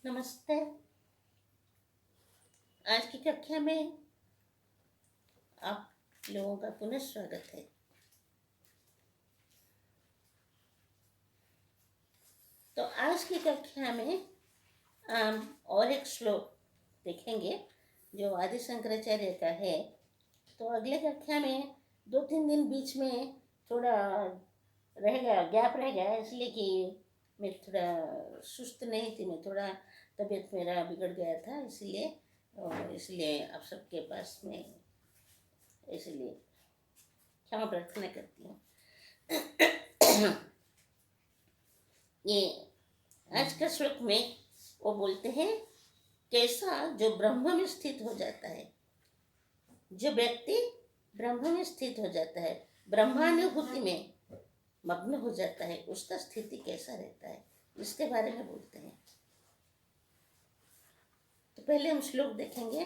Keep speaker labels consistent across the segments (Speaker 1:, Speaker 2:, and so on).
Speaker 1: नमस्ते। आज की कक्षा में आप लोगों का पुनः स्वागत है। तो आज की कक्षा में हम और एक श्लोक देखेंगे जो आदि शंकराचार्य का है। तो अगले कक्षा में 2-3 दिन बीच में थोड़ा रह गया, गैप रह गया, इसलिए कि मैं थोड़ा सुस्त नहीं थी, मैं थोड़ा तबीयत मेरा बिगड़ गया था, इसलिए आप सबके पास में इसलिए क्षमा प्रार्थना करती हूँ। ये आज का श्लोक में वो बोलते हैं, कैसा जो ब्रह्म में स्थित हो जाता है, जो व्यक्ति ब्रह्म में स्थित हो जाता है, ब्रह्मानुभूति में मग्न हो जाता है, उसका स्थिति कैसा रहता है, इसके बारे में बोलते हैं। तो पहले हम श्लोक देखेंगे।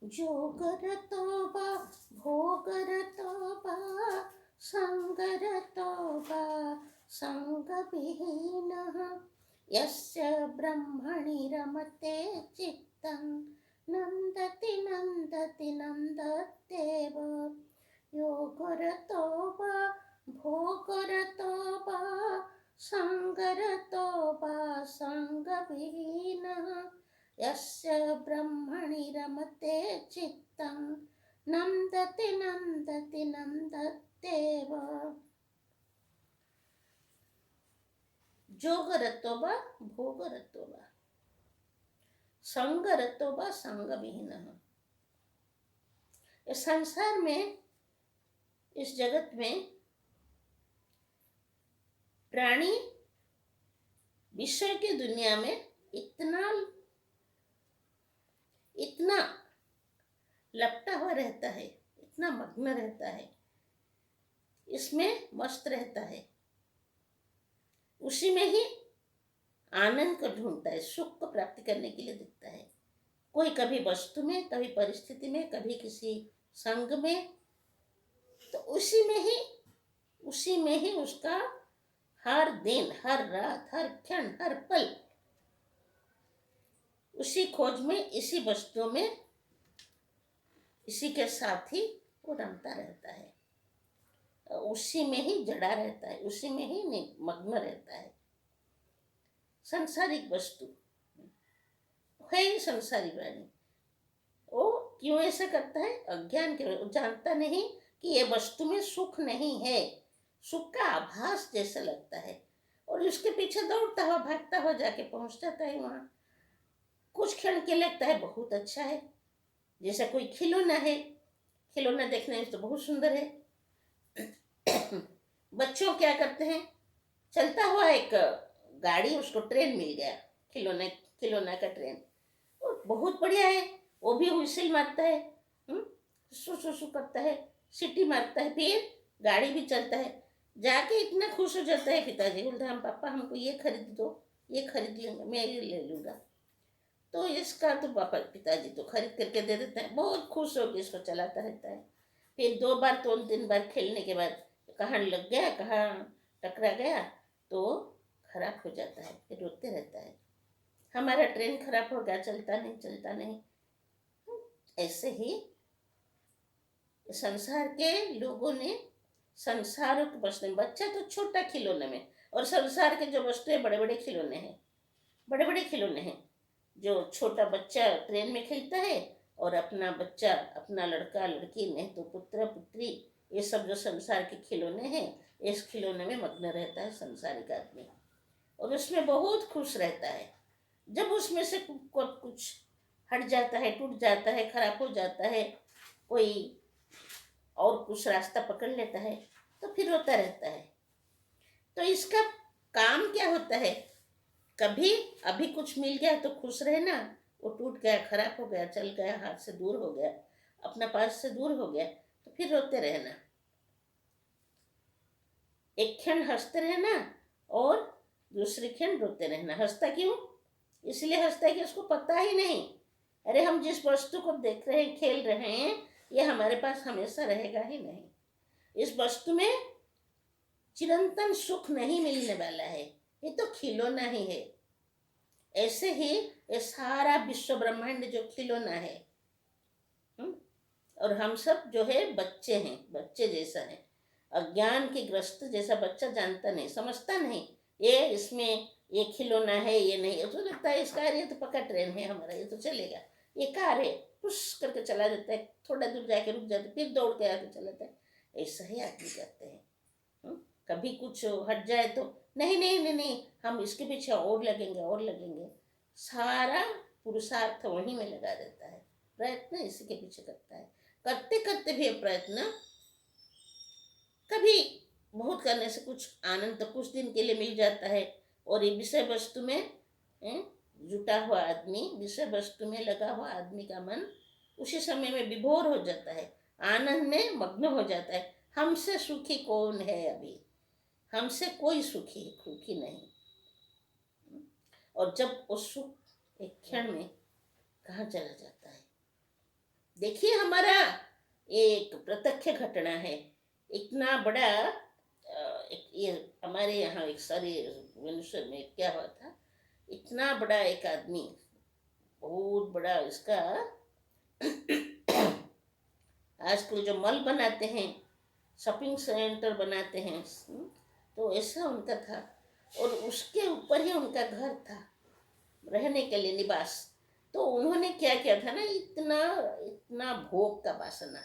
Speaker 1: जोगरतोबा भोगरतोबा संगरतोबा संगविहीनः यस्य ब्रह्मणि रमते चित्तं नन्दति नन्दति नन्दत्येव। योगरतोबा भोगरतोबा संगरतोबा संगविहीनः यस्य ब्रह्मणि रमते चित्तं नन्दति नन्दति नन्दत्येव। जोगरतोबा भोगरतोबा संगरतोबा संगविहीनः। इस संसार में, इस जगत में प्राणी विषय की दुनिया में इतना लपटा हुआ रहता है, इतना मग्न रहता है, इसमें मस्त रहता है, उसी में ही आनंद को ढूंढता है, सुख को प्राप्त करने के लिए दिखता है। कोई कभी वस्तु में, कभी परिस्थिति में, कभी किसी संग में, तो उसी में ही उसका हर दिन, हर रात, हर क्षण, हर पल उसी खोज में, इसी वस्तु में, इसी के साथ ही वो रमता रहता है, उसी में ही जड़ा रहता है, उसी में ही मग्न रहता है। संसारिक वस्तु है ही संसारी प्राणी। वो क्यों ऐसा करता है? अज्ञान के वजह। जानता नहीं कि ये वस्तु में सुख नहीं है, सुख का आभास जैसा लगता है, और उसके पीछे दौड़ता हुआ, भागता हुआ जाके पहुंच जाता है वहाँ। कुछ क्षण के लगता है बहुत अच्छा है, जैसा कोई खिलौना है, खिलौना देखने में तो बहुत सुंदर है। बच्चों क्या करते हैं, चलता हुआ एक गाड़ी, उसको ट्रेन मिल गया, खिलौना का ट्रेन, और बहुत बढ़िया है, वो भी व्हिसिल मारता है, सु सु सु करता है, सीटी मारता है, फिर गाड़ी भी चलता है। जाके इतना खुश हो जाता है, पिताजी बोलते हैं, हम पापा हमको ये खरीद दो, ये खरीद लेंगे, मैं ये ले लूँगा। तो इसका तो पापा पिताजी तो खरीद करके दे देते हैं, बहुत खुश होकर इसको चलाता रहता है। फिर 2 बार 3 बार खेलने के बाद कहाँ लग गया, कहाँ टकरा गया, तो खराब हो जाता है, फिर रोते रहता है, हमारा ट्रेन खराब हो गया, चलता नहीं। ऐसे ही संसार के लोगों ने संसार के वस्तु, बच्चा तो छोटा खिलौने में, और संसार के जो वस्तुएं बड़े बड़े खिलौने हैं, जो छोटा बच्चा ट्रेन में खेलता है, और अपना बच्चा, अपना लड़का लड़की, नहीं तो पुत्र पुत्री, ये सब जो संसार के खिलौने हैं, इस खिलौने में मग्न रहता है संसारिक आदमी, और उसमें बहुत खुश रहता है। जब उसमें से कुछ हट जाता है, टूट जाता है, खराब हो जाता है, कोई और कुछ रास्ता पकड़ लेता है, तो फिर रोता रहता है। तो इसका काम क्या होता है? कभी अभी कुछ मिल गया तो खुश रहना, वो टूट गया, खराब हो गया, चल गया, हाथ से दूर हो गया, अपना पास से दूर हो गया, तो फिर रोते रहना। एक क्षण हंसते रहना और दूसरे क्षण रोते रहना। हंसता क्यों? इसलिए हंसता है कि उसको पता ही नहीं, अरे हम जिस वस्तु को देख रहे हैं, खेल रहे हैं, ये हमारे पास हमेशा रहेगा ही नहीं। इस वस्तु में चिरंतन सुख नहीं मिलने वाला है, ये तो खिलौना ही है। ऐसे ही ये सारा विश्व ब्रह्मांड जो खिलौना है। हम्म? और हम सब जो है बच्चे हैं, बच्चे जैसा है। अज्ञान के ग्रस्त जैसा बच्चा जानता नहीं, समझता नहीं ये इसमें ये खिलौना है, ये नहीं। तो लगता है इसका ये तो पक्का ट्रेन है हमारा, ये तो चलेगा, ये कार है, पुश करके चला देता है, थोड़ा दूर जाके रुक जाता है, फिर दौड़ के आके चलाता है। ऐसा ही आदमी करते हैं। हम्म? कभी कुछ हट जाए तो नहीं नहीं नहीं नहीं, हम इसके पीछे और लगेंगे और लगेंगे। सारा पुरुषार्थ वहीं में लगा देता है, प्रयत्न इसी के पीछे करता है। करते करते भी ये प्रयत्न कभी बहुत करने से कुछ आनंद तो कुछ दिन के लिए मिल जाता है, और ये विषय वस्तु में जुटा हुआ आदमी, विषय वस्तु में लगा हुआ आदमी का मन उसी समय में विभोर हो जाता है, आनंद में मग्न हो जाता है। हमसे सुखी कौन है अभी? हमसे कोई सुखी नहीं। और जब वो सुख एक क्षण में कहाँ चला जाता है। देखिए, हमारा एक प्रत्यक्ष घटना है। इतना बड़ा ये हमारे यहाँ एक सारे मनुष्य में क्या हुआ था, इतना बड़ा एक आदमी, बहुत बड़ा इसका आजकल जो मॉल बनाते हैं, शॉपिंग सेंटर बनाते हैं, तो ऐसा उनका था। और उसके ऊपर ही उनका घर था, रहने के लिए निवास। तो उन्होंने क्या किया था ना, इतना इतना भोग का वासना,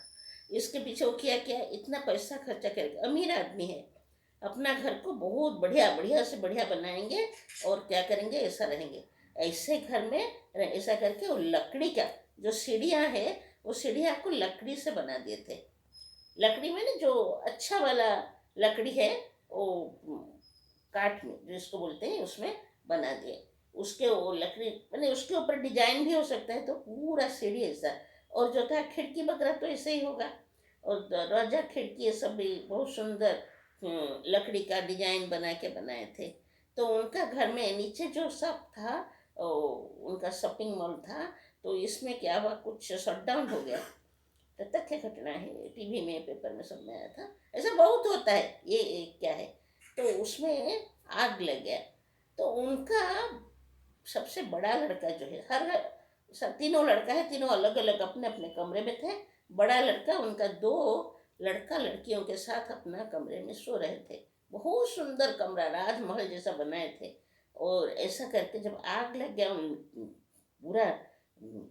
Speaker 1: इसके पीछे वो किया क्या, इतना पैसा खर्चा करके, अमीर आदमी है, अपना घर को बहुत बढ़िया बढ़िया से बढ़िया बनाएंगे और क्या करेंगे, ऐसा रहेंगे। ऐसे घर में ऐसा करके वो लकड़ी का जो सीढ़ियाँ है, वो सीढ़ियाँ को लकड़ी से बना दिए थे। लकड़ी में ना जो अच्छा वाला लकड़ी है, वो काठ में जिसको बोलते हैं, उसमें बना दिए। उसके वो लकड़ी मैंने उसके ऊपर डिजाइन भी हो सकता है, तो पूरा सीढ़ी ऐसा। और जो था खिड़की वगैरह तो ऐसे ही होगा, और दरवाजा खिड़की ये सब भी बहुत सुंदर लकड़ी का डिजाइन बना के बनाए थे। तो उनका घर में नीचे जो सब था, उनका शॉपिंग मॉल था। तो इसमें क्या हुआ, कुछ शटडाउन हो गया। तो तथ्य घटना है, टीवी में पेपर में सब में आया था। ऐसा बहुत होता है, ये क्या है। तो उसमें आग लग गया। तो उनका सबसे बड़ा लड़का जो है, हर तीनों लड़का है, तीनों अलग अलग अपने अपने कमरे में थे। बड़ा लड़का उनका दो लड़का लड़कियों के साथ अपना कमरे में सो रहे थे। बहुत सुंदर कमरा, राजमहल जैसा बनाए थे। और ऐसा करके जब आग लग गया, पूरा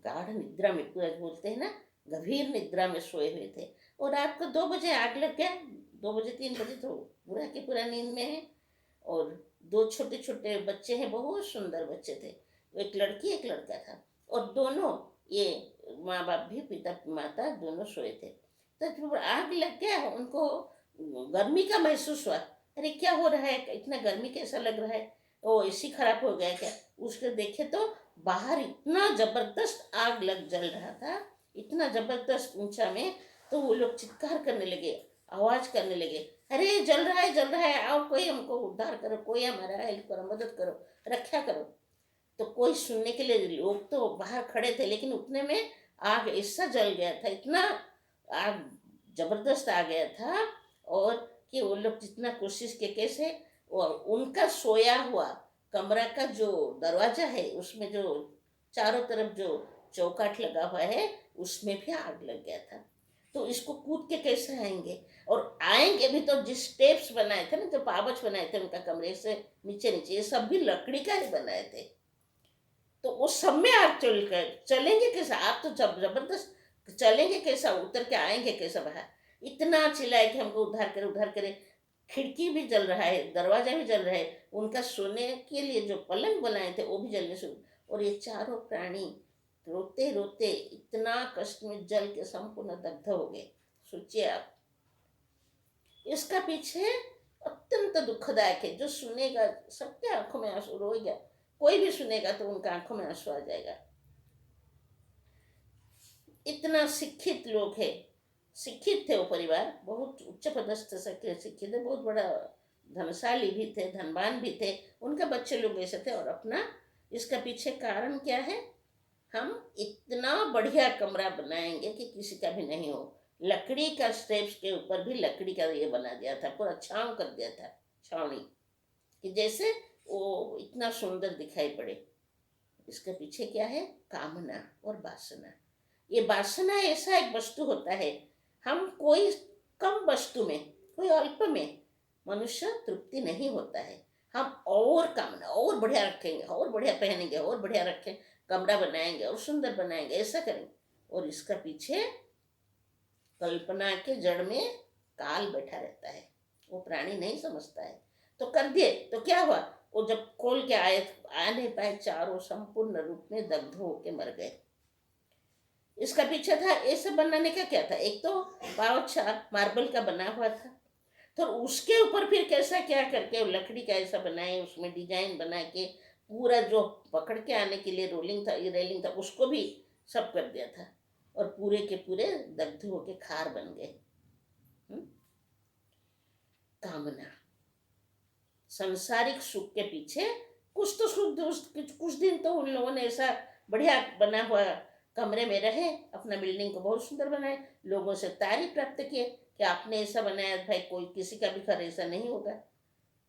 Speaker 1: गाढ़ निद्रा में, पूरा बोलते हैं ना, गंभीर निद्रा में सोए हुए थे। और रात को 2 बजे आग लग गया, 2 बजे 3 बजे तो पूरा के पूरा नींद में है। और 2 छोटे छोटे बच्चे हैं, बहुत सुंदर बच्चे थे, एक लड़की एक लड़का था। और दोनों ये माँ बाप भी, पिता माता दोनों सोए थे। तो जब आग लग गया, उनको गर्मी का महसूस हुआ। अरे क्या हो रहा है, इतना गर्मी कैसा लग रहा है, ओ एसी खराब हो गया क्या। उसके देखे तो बाहर इतना जबरदस्त आग लग जल रहा था, इतना जबरदस्त ऊंचा में। तो वो लोग चित्कार करने लगे, आवाज करने लगे, अरे जल रहा है जल रहा है, आओ कोई हमको उद्धार करो, कोई हमारा हेल्प करो, मदद करो, रक्षा करो। तो कोई सुनने के लिए, लोग तो बाहर खड़े थे, लेकिन उतने में आग ऐसा जल गया था, इतना आग जबरदस्त आ गया था। और कि वो लोग जितना कोशिश के कैसे, और उनका सोया हुआ कमरा का जो दरवाजा है, उसमें जो चारों तरफ जो चौकाठ लगा हुआ है, उसमें भी आग लग गया था। तो इसको कूद के कैसे आएंगे, और आएंगे भी तो जिस स्टेप्स बनाए थे ना, जो पावच बनाए थे उनका कमरे से नीचे नीचे, ये सब भी लकड़ी का ही बनाए थे। तो उस सब में आप चल कर चलेंगे कैसा, आप तो जब जबरदस्त चलेंगे कैसा, उतर के आएंगे कैसा बाहर। इतना चिल्लाए कि हमको उद्धार करे उद्धार करे। खिड़की भी जल रहा है, दरवाजा भी जल रहा है, उनका सोने के लिए जो पलंग बनाए थे वो भी जलने से। और ये चारों प्राणी रोते रोते इतना कष्ट में जल के संपूर्ण दग्ध हो गए। सोचिए आप, इसका पीछे अत्यंत दुखदायक है। जो सुनेगा सबके आंखों में आंसू रोएगा, कोई भी सुनेगा तो उनका आंखों में आंसू आ जाएगा। इतना शिक्षित लोग है, शिक्षित थे वो परिवार, बहुत उच्च पदस्थ शिक्षित थे, बहुत बड़ा धनशाली भी थे, धनवान भी थे। उनके बच्चे लोग ऐसे थे। और अपना इसका पीछे कारण क्या है, हम इतना बढ़िया कमरा बनाएंगे कि किसी का भी नहीं हो। लकड़ी का स्टेप्स के ऊपर भी लकड़ी का ये बना दिया था, पूरा छांव कर दिया था, छावनी, कि जैसे वो इतना सुंदर दिखाई पड़े। इसके पीछे क्या है? कामना और वासना। ये वासना ऐसा एक वस्तु होता है, हम कोई कम वस्तु में, कोई अल्प में मनुष्य तृप्ति नहीं होता है। हम और कामना, और बढ़िया रखेंगे, और बढ़िया पहनेंगे, और बढ़िया रखें, कमरा बनाएंगे और सुंदर बनाएंगे, ऐसा करेंगे। और इसका पीछे कल्पना के जड़ में काल बैठा रहता है, वो प्राणी नहीं समझता है। तो कर दिए तो क्या हुआ? वो जब खोल के आए, आ नहीं पाए, चारों संपूर्ण रूप में दग्ध होके मर गए। इसका पीछे था, ऐसे बनाने का क्या था? एक तो पावछा मार्बल का बना हुआ था, तो उसके ऊपर फिर कैसा क्या करके लकड़ी का ऐसा बनाए, उसमें डिजाइन बना के पूरा जो पकड़ के आने के लिए रोलिंग था, ये रेलिंग था, उसको भी सब कर दिया था। और पूरे के पूरे दग्ध होके खार बन गए। कामना, सांसारिक सुख के पीछे कुछ तो सुख, कुछ दिन तो उन लोगों ने ऐसा बढ़िया बना हुआ कमरे में रहे, अपना बिल्डिंग को बहुत सुंदर बनाए, लोगों से तारीफ प्राप्त किए कि आपने ऐसा बनाया, भाई कोई किसी का भी घर ऐसा नहीं होगा,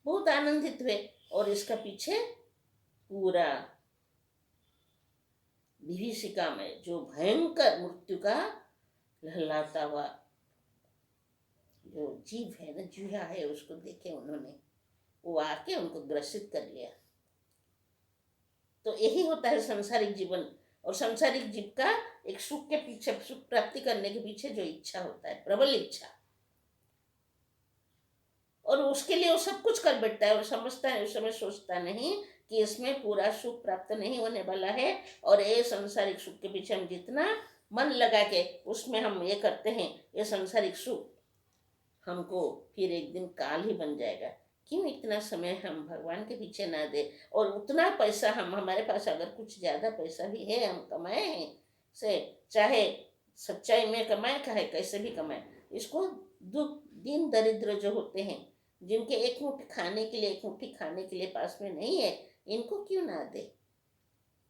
Speaker 1: बहुत आनंदित हुए। और इसका पीछे पूरा विभीषिका में जो भयंकर मृत्यु का लहलाता हुआ जो जीव है ना, जूहा है, उसको देखे उन्होंने, वो आके उनको ग्रसित कर लिया। तो यही होता है संसारिक जीवन। और संसारिक जीव का एक सुख के पीछे, सुख प्राप्ति करने के पीछे जो इच्छा होता है, प्रबल इच्छा, और उसके लिए वो सब कुछ कर बैठता है और समझता है, उस समय सोचता नहीं कि इसमें पूरा सुख प्राप्त नहीं होने वाला है। और ये संसारिक सुख के पीछे हम जितना मन लगा के उसमें हम ये करते हैं, ये संसारिक सुख हमको फिर एक दिन काल ही बन जाएगा। क्यों इतना समय हम भगवान के पीछे ना दे, और उतना पैसा हम, हमारे पास अगर कुछ ज़्यादा पैसा भी है, हम कमाए हैं से, चाहे सच्चाई में कमाए, चाहे कैसे भी कमाए, इसको दुख, दीन दरिद्र जो होते हैं, जिनके एक मुट्ठी खाने के लिए, एक मुट्ठी खाने के लिए पास में नहीं है, इनको क्यों ना दे?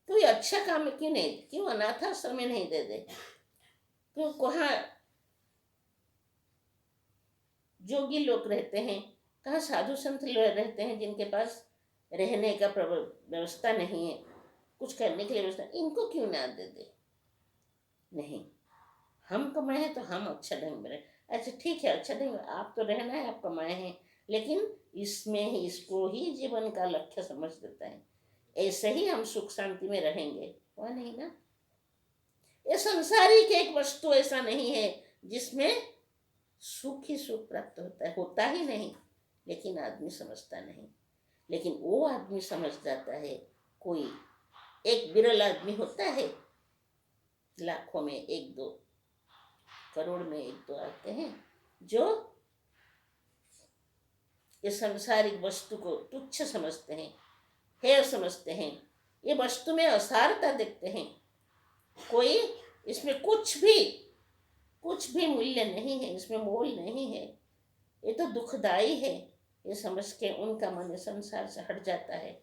Speaker 1: कोई अच्छा काम क्यों नहीं, क्यों अनाथ आश्रम में नहीं दे दे? क्यों कहाँ जोगी लोग रहते हैं, कहाँ साधु संत लोग रहते हैं जिनके पास रहने का व्यवस्था नहीं है, कुछ करने के लिए व्यवस्था, इनको क्यों ना दे दे? नहीं, हम कमाए हैं तो हम अच्छा ढंग में रहे। अच्छा ठीक है, अच्छा ढंग, आप तो रहना है, आप कमाए हैं, लेकिन इसमें ही, इसको ही जीवन का लक्ष्य समझ देता है, ऐसे ही हम सुख शांति में रहेंगे, वह नहीं ना। ये संसारिक एक वस्तु ऐसा नहीं है जिसमें सुख ही सुख प्राप्त होता है, होता ही नहीं, लेकिन आदमी समझता नहीं। लेकिन वो आदमी समझ जाता है, कोई एक विरल आदमी होता है, लाखों में एक दो, करोड़ में एक दो आते हैं, जो ये संसारिक वस्तु को तुच्छ समझते हैं, हेय समझते हैं, ये वस्तु में असारता देखते हैं, कोई इसमें कुछ भी मूल्य नहीं है, इसमें मोल नहीं है, ये तो दुखदाई है, ये समझ के उनका मन संसार से हट जाता है।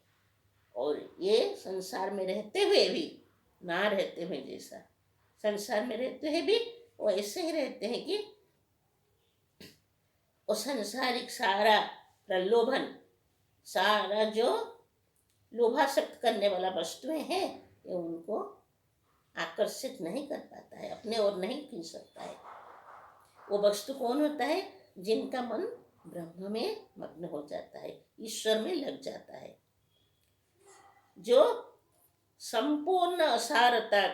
Speaker 1: और ये संसार में रहते हुए भी, ना रहते हुए जैसा, संसार में रहते हुए भी वो ऐसे ही रहते हैं कि वो संसारिक सारा प्रलोभन, सारा जो लोभासक्त करने वाला वस्तुएं हैं, ये उनको आकर्षित नहीं कर पाता है, अपने ओर नहीं खींच सकता है। वो वस्तु कौन होता है? जिनका मन ब्रह्म में मग्न हो जाता है, ईश्वर में लग जाता है, जो संपूर्ण असारता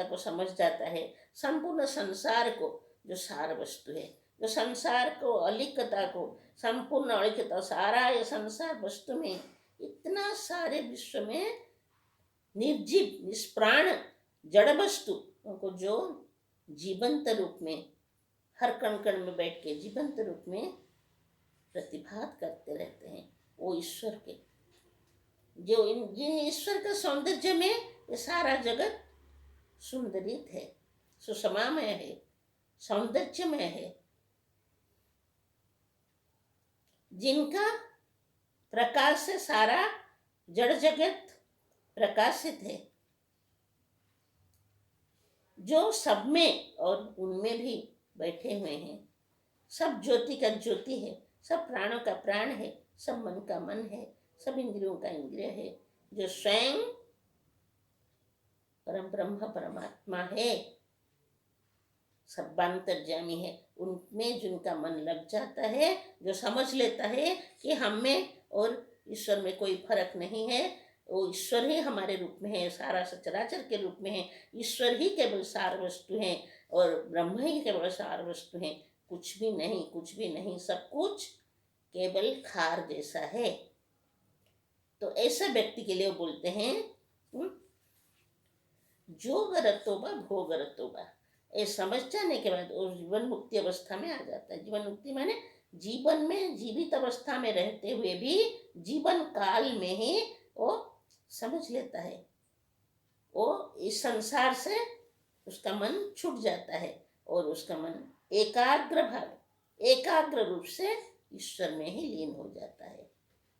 Speaker 1: को समझ जाता है, संपूर्ण संसार को, जो सार वस्तु है, जो संसार को, अलिकता को, संपूर्ण अलिकता, सारा ये संसार वस्तु में, इतना सारे विश्व में निर्जीव निष्प्राण जड़ वस्तु को जो जीवंत रूप में, हर कण कण में बैठ के जीवंत रूप में प्रतिभात करते रहते हैं, वो ईश्वर के, जो जिन ईश्वर का सौंदर्य में ये सारा जगत सुंदरित है, सुषमामय है, सौंदर्यमय है, जिनका प्रकाश से सारा जड़ जगत प्रकाशित है, जो सब में और उनमें भी बैठे हुए हैं, सब ज्योति का ज्योति है, सब प्राणों का प्राण है, सब मन का मन है, सब इंद्रियों का इंद्रिय है। जो स्वयं परम ब्रह्म परमात्मा है, सर्वांतर्यामी है, उनमें जिनका मन लग जाता है, जो समझ लेता है कि हम में और ईश्वर में कोई फर्क नहीं है, वो ईश्वर ही हमारे रूप में है, सारा सचराचर के रूप में है, ईश्वर ही केवल सार वस्तु है और ब्रह्म ही केवल सार वस्तु है, कुछ भी नहीं, कुछ भी नहीं, सब कुछ केवल खार जैसा है। तो ऐसा व्यक्ति के लिए वो बोलते हैं जो गरतोबा भोग गरतोबा। ये समझ जाने के बाद वो जीवन मुक्ति अवस्था में आ जाता है। जीवन मुक्ति माने जीवन में जीवित अवस्था में रहते हुए भी जीवन काल में ही वो समझ लेता है, वो इस संसार से उसका मन छूट जाता है और उसका मन एकाग्र रूप से ईश्वर में ही लीन हो जाता है।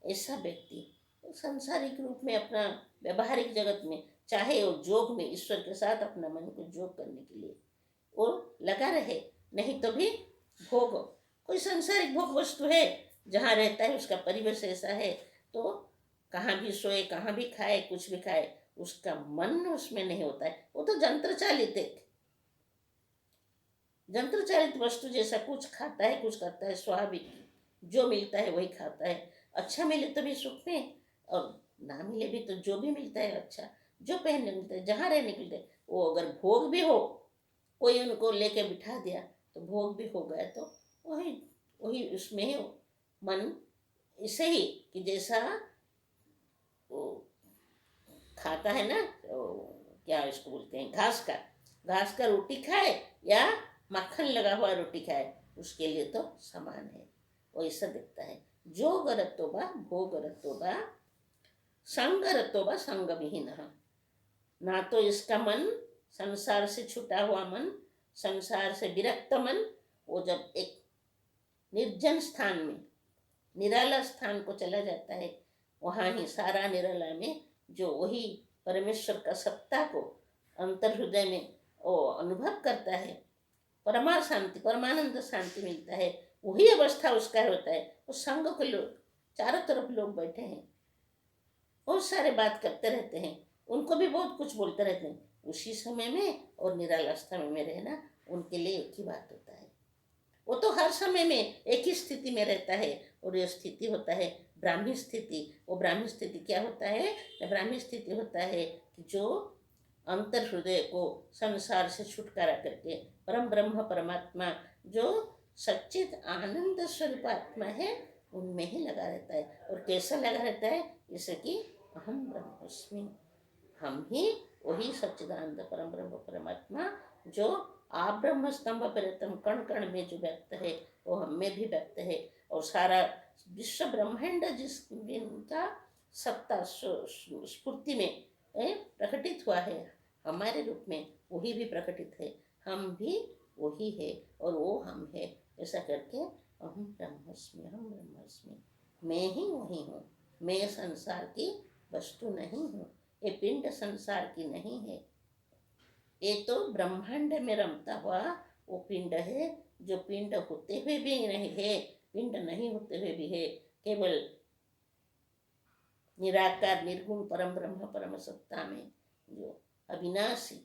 Speaker 1: ऐसा व्यक्ति सांसारिक रूप में अपना व्यवहारिक जगत में, चाहे वो जोग में ईश्वर के साथ अपना मन को जोग करने के लिए वो लगा रहे, नहीं तो भी भोग, कोई सांसारिक भोग वस्तु है जहाँ रहता है, उसका परिवेश ऐसा है, तो कहाँ भी सोए, कहाँ भी खाए, कुछ भी खाए, उसका मन उसमें नहीं होता है। वो तो जंत्र चालित है, जंत्र चालित वस्तु जैसा कुछ खाता है, कुछ करता है, स्वाभाविक जो मिलता है वही खाता है। अच्छा मिले तो भी सुख में, और ना मिले भी तो जो भी मिलता है अच्छा, जो पहनने मिलता है, जहाँ रहने के लिए, वो अगर भोग भी हो, कोई उनको लेके बिठा दिया तो भोग भी हो गया, तो वही वही उसमें ही मन इसे ही कि जैसा वो खाता है ना, क्या इसको बोलते हैं, घास का रोटी खाए या मक्खन लगा हुआ रोटी खाए, उसके लिए तो समान है। वो ऐसा दिखता है। जो गरतोबा भोग गरतोबा संग गरतोबा संग विहीन, ना तो इसका मन संसार से छुटा हुआ मन, संसार से विरक्त मन, वो जब एक निर्जन स्थान में निराला स्थान को चला जाता है, वहाँ ही सारा निराला में जो वही परमेश्वर का सत्ता को अंतर हृदय में वो अनुभव करता है, परमा शांति परमानंद शांति मिलता है, वही अवस्था उसका होता है। वो संग के लोग चारों तरफ लोग बैठे हैं, बहुत सारे बात करते रहते हैं, उनको भी बहुत कुछ बोलते रहते हैं, उसी समय में और निरालावस्था में रहना उनके लिए एक ही बात होता है। वो तो हर समय में एक ही स्थिति में रहता है, और ये स्थिति होता है ब्राह्मी स्थिति। वो ब्राह्मी स्थिति क्या होता है? ब्राह्मी स्थिति होता है कि जो अंतर हृदय को संसार से छुटकारा करके परम ब्रह्म परमात्मा जो सच्चित आनंद स्वरूप आत्मा है, उनमें ही लगा रहता है। और कैसा लगा रहता है? जैसे कि अहम ब्रह्मस्मि, हम ही वही सच्चिदानंद परम ब्रह्म परमात्मा जो आप ब्रह्म स्तंभ परितम कण कण में जो व्यक्त है, वो हम में भी व्यक्त है। और सारा विश्व ब्रह्मांड जिसका सत्ता स्फूर्ति में प्रकटित हुआ है हमारे रूप में, वही भी प्रकटित है, हम भी वही है और वो हम है। ऐसा करके अहम ब्रह्मस्मि, अहम ब्रह्मस्मि, मैं ही वही हूँ, मैं संसार की वस्तु नहीं हूँ, ये पिंड संसार की नहीं है, ये तो ब्रह्मांड में रमता हुआ वो पिंड है, जो पिंड होते हुए भी नहीं है, पिंड नहीं होते हुए भी है, केवल निराकार निर्गुण परम ब्रह्म परम सत्ता में जो अविनाशी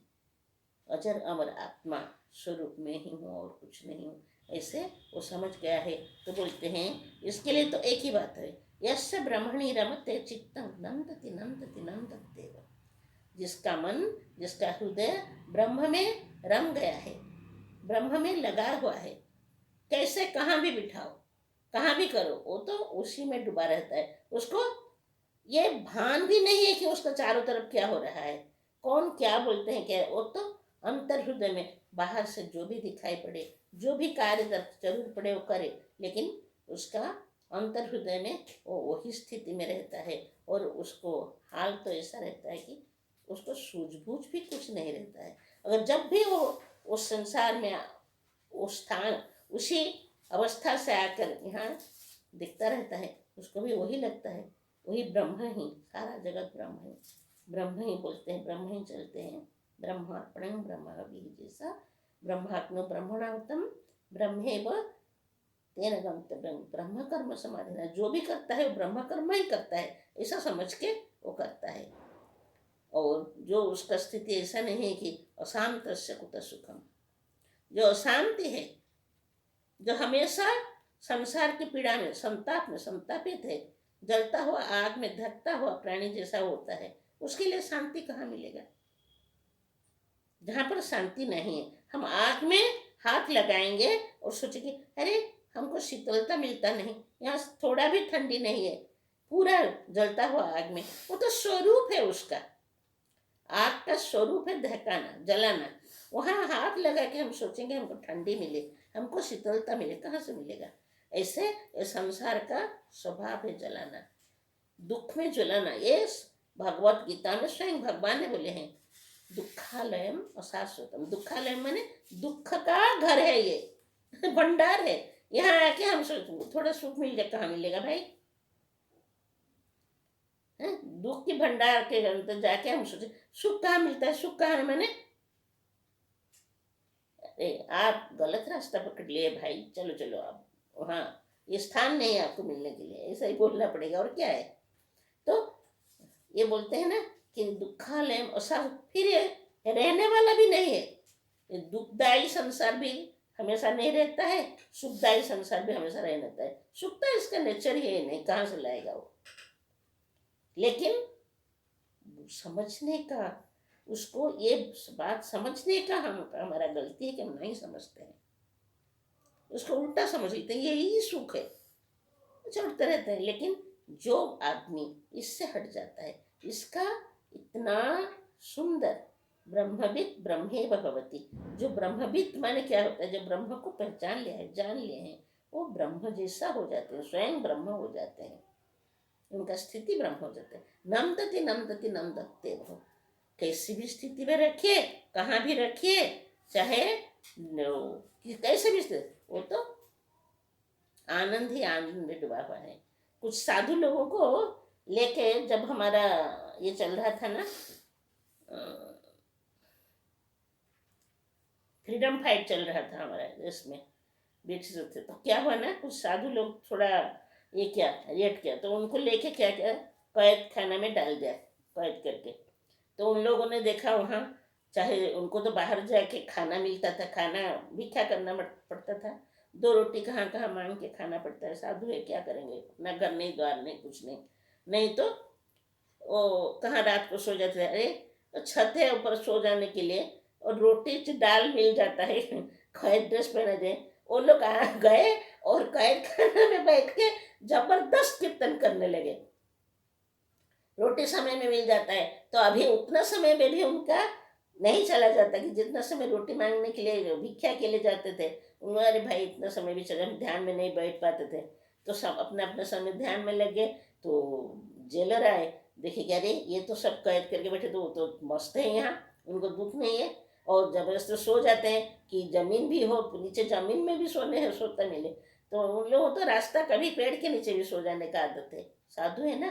Speaker 1: अजर अमर आत्मा स्वरूप में ही हूँ और कुछ नहीं हूँ, ऐसे वो समझ गया है। तो बोलते हैं इसके लिए तो एक ही बात है, यस्य ब्रह्मणि रमते चित्तं नंदति नंदति नंदत्येव, जिसका मन जिसका हृदय ब्रह्म में रम गया है, ब्रह्म में लगा हुआ है, कैसे कहाँ भी बिठाओ कहाँ भी करो, वो तो उसी में डूबा रहता है। उसको ये भान भी नहीं है कि उसका चारों तरफ क्या हो रहा है, कौन क्या बोलते हैं क्या, वो तो अंतर हृदय में बाहर से जो भी दिखाई पड़े, जो भी कार्य जरूर पड़े वो करे, लेकिन उसका अंतर हृदय में वो वही स्थिति में रहता है। और उसको हाल तो ऐसा रहता है कि उसको सूझबूझ भी कुछ नहीं रहता है। अगर जब भी वो उस संसार में उस स्थान उसी अवस्था से आकर यहाँ दिखता रहता है, उसको भी वही लगता है, वही ब्रह्म ही, सारा जगत ब्रह्म ही, ब्रह्म ही बोलते हैं, ब्रह्म ही चलते हैं, ब्रह्मार्पणं ब्रह्म हविः, जैसा ब्रह्मात्मो ब्रह्मणाहुतं ब्रह्मेव तेन गंतव्यम ब्रह्म कर्म समाधि, जो भी करता है वो ब्रह्म कर्म ही करता है, ऐसा समझ के वो करता है। और जो उसका स्थिति ऐसा नहीं है कि अशांत कुत सुखम, जो अशांति है, जो हमेशा संसार की पीड़ा में, संताप में संतापित है, जलता हुआ आग में धकता हुआ प्राणी जैसा होता है, उसके लिए शांति कहाँ मिलेगा? जहाँ पर शांति नहीं है, हम आग में हाथ लगाएंगे और सोचेंगे अरे हमको शीतलता मिलता नहीं, यहाँ थोड़ा भी ठंडी नहीं है, पूरा जलता हुआ आग में, वो तो स्वरूप है उसका, आग का स्वरूप है दहकाना, जलाना। वहाँ हाथ लगा के हम सोचेंगे हमको ठंडी मिले, हमको शीतलता मिले, कहाँ से मिलेगा? ऐसे ये संसार का स्वभाव है जलाना, दुख में जलाना। ये भगवत गीता में स्वयं भगवान ने बोले हैं, दुखालयम अशाश्वतम। दुखालयम माने दुख का घर है, ये भंडार है। यहाँ आके हम थोड़ा सुख मिल जाए, कहाँ मिलेगा भाई? दुख की भंडार के अंदर जाके हम सोचे सुख कहाँ मिलता है, सुख कहाँ है? मैंने आप गलत रास्ता पकड़ लिए भाई, चलो चलो आप वहाँ, ये स्थान नहीं है आपको मिलने के लिए, ऐसा ही बोलना पड़ेगा, और क्या है? तो ये बोलते हैं ना कि दुखालय असा, फिर ये रहने वाला भी नहीं है। दुखदायी संसार भी हमेशा नहीं रहता है, सुखदायी संसार भी हमेशा रह रहता है। सुख तो इसका नेचर ही है नहीं, कहाँ से लाएगा वो? लेकिन समझने का, उसको ये बात समझने का हमारा गलती है कि हम नहीं समझते हैं, उसको उल्टा समझ लेते हैं, यही सुख है, चढ़ते रहते हैं। लेकिन जो आदमी इससे हट जाता है, इसका इतना सुंदर ब्रह्मविद ब्रह्मेव भवति, जो ब्रह्मविद माने क्या होता है, जो ब्रह्म को पहचान लिया है, जान लिए हैं, वो ब्रह्म जैसा हो जाते हैं, स्वयं ब्रह्म हो जाते हैं, उनका स्थिति ब्रह्म हो जाता है। नमदति नमदति नमदत्ते भव, कैसी भी स्थिति में रखिए, कहाँ भी रखिए, चाहे कैसे भी स्थिति, वो तो आनंद ही आनंद में डूबा हुआ है। कुछ साधु लोगों को लेके जब हमारा ये चल रहा था ना, फ्रीडम फाइट चल रहा था हमारे देश में, ब्रिटिश थे, तो क्या हुआ ना, कुछ साधु लोग थोड़ा ये क्या रिएक्ट किया, तो उनको लेके क्या किया, कैद खाना में डाल दिया, कैद करके। तो उन लोगों ने देखा वहाँ, चाहे उनको तो बाहर जाके खाना मिलता था, खाना भिक्षा करना पड़ता था, 2 रोटी कहाँ कहाँ मांग के खाना पड़ता है। साधु है, क्या करेंगे, अपना घर नहीं, द्वार नहीं, कुछ नहीं, नहीं तो वो कहाँ रात को सो जाते हैं। अरे तो छत है ऊपर सो जाने के लिए, और रोटी दाल मिल जाता है, कैद ड्रेस पहने थे वो लोग, गए और कैद खाना में बैठ के जबरदस्त कीर्तन करने लगे। रोटी समय में मिल जाता है, तो अभी उतना समय में भी उनका नहीं चला जाता कि जितना समय रोटी मांगने के लिए, भिक्षा के लिए जाते थे, उन्होंने अरे भाई इतना समय भी चला, ध्यान में नहीं बैठ पाते थे, तो सब अपने अपने समय ध्यान में लगे। तो जेलर आए, देखे कि अरे ये तो सब कैद करके बैठे, तो वो तो मस्त है, यहाँ उनको दुख नहीं है, और जबरदस्त सो जाते हैं कि जमीन भी हो, नीचे जमीन में भी सोने है, सोता मिले। तो उन लोगों तो रास्ता कभी पेड़ के नीचे भी सो जाने का आदत है, साधु है ना।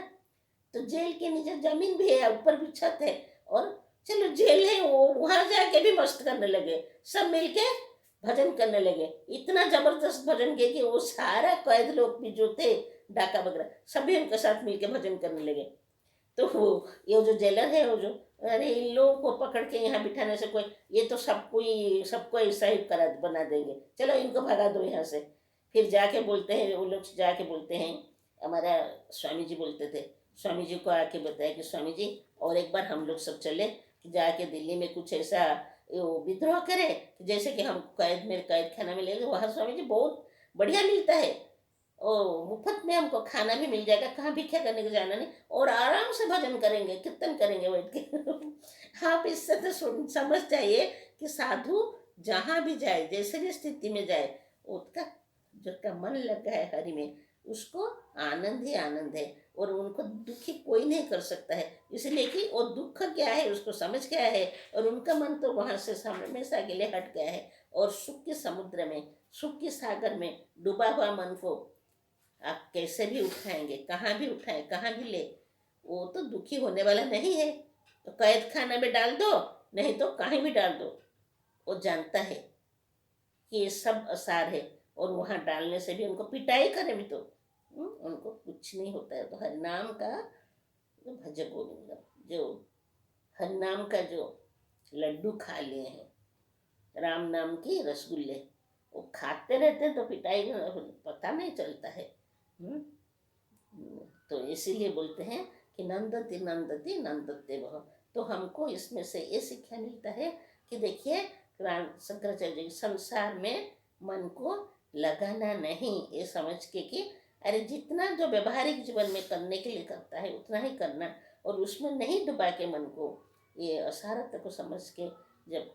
Speaker 1: तो जेल के नीचे जमीन भी है, ऊपर भी छत है, और चलो जेल है, वो वहां जाके भी मस्त करने लगे, सब मिलके भजन करने लगे। इतना जबरदस्त भजन किए कि वो सारा कैद लोग भी जो थे, डाका वगैरह, सभी उनके साथ मिलके भजन करने लगे। तो वो ये जो जेलर है, वो जो, अरे इन लोगों को पकड़ के यहाँ बिठाने से कोई, ये तो सबको ऐसा ही करा बना देंगे, चलो इनको भगा दो यहाँ से। फिर जाके बोलते हैं वो लोग, जाके बोलते हैं, हमारा स्वामी जी बोलते थे, स्वामी जी को आके बताया कि स्वामी जी और एक बार हम लोग सब चले, जाके दिल्ली में कुछ ऐसा विद्रोह करे, जैसे कि हम कैद खाना में ले गए, वहाँ स्वामी जी बहुत बढ़िया मिलता है, और मुफ्त में हमको खाना भी मिल जाएगा, कहाँ भिक्षा करने को जाना नहीं, और आराम से भजन करेंगे, कीर्तन करेंगे बैठ के। आप इससे तो समझ जाइए कि साधु जहाँ भी जाए, जैसे भी स्थिति में जाए, उसका जिसका मन लगा है हरि में, उसको आनंद ही आनंद है, और उनको दुखी कोई नहीं कर सकता है, इसलिए कि वो दुख क्या है उसको समझ गया है, और उनका मन तो वहाँ से हमेशा के लिए हट गया है, और सुख के समुद्र में, सुख के सागर में डूबा हुआ मन को आप कैसे भी उठाएंगे, कहाँ भी उठाएं, कहाँ भी ले, वो तो दुखी होने वाला नहीं है। तो कैद खाना में डाल दो, नहीं तो कहीं भी डाल दो, वो जानता है कि ये सब असार है, और वहाँ डालने से भी उनको पिटाई करें भी तो उनको कुछ नहीं होता है। तो हरिनाम का जो भज गोविंद, जो हरिनाम का जो लड्डू खा लिए हैं, राम नाम की रसगुल्ले, वो खाते रहते हैं तो पिटाई पता नहीं चलता है। तो इसीलिए बोलते हैं कि नंदति नंदति नंदते वह। तो हमको इसमें से ये शिक्षा मिलता है कि देखिए शंकराचार्य जी संसार में मन को लगाना नहीं, ये समझ के कि अरे जितना जो व्यवहारिक जीवन में करने के लिए करता है उतना ही करना, और उसमें नहीं डुबा के मन को, ये असारत्य को समझ के जब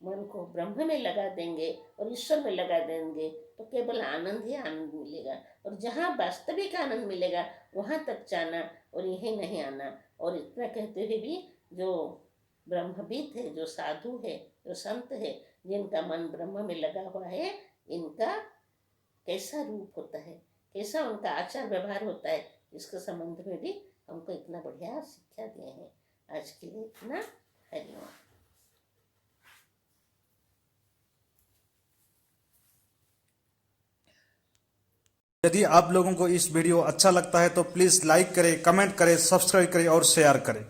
Speaker 1: मन को ब्रह्म में लगा देंगे और ईश्वर में लगा देंगे तो केवल आनंद ही आनंद मिलेगा। और जहाँ वास्तविक आनंद मिलेगा वहाँ तक जाना और यही नहीं आना। और इतना कहते हुए भी जो ब्रह्मविद है, जो साधु है, जो संत है, जिनका मन ब्रह्म में लगा हुआ है, इनका कैसा रूप होता है, कैसा उनका आचार व्यवहार होता है, इसके संबंध में भी हमको इतना बढ़िया शिक्षा दिए हैं। आज के लिए इतना। हरिओम।
Speaker 2: यदि आप लोगों को इस वीडियो अच्छा लगता है तो प्लीज़ लाइक करें, कमेंट करें, सब्सक्राइब करें और शेयर करें।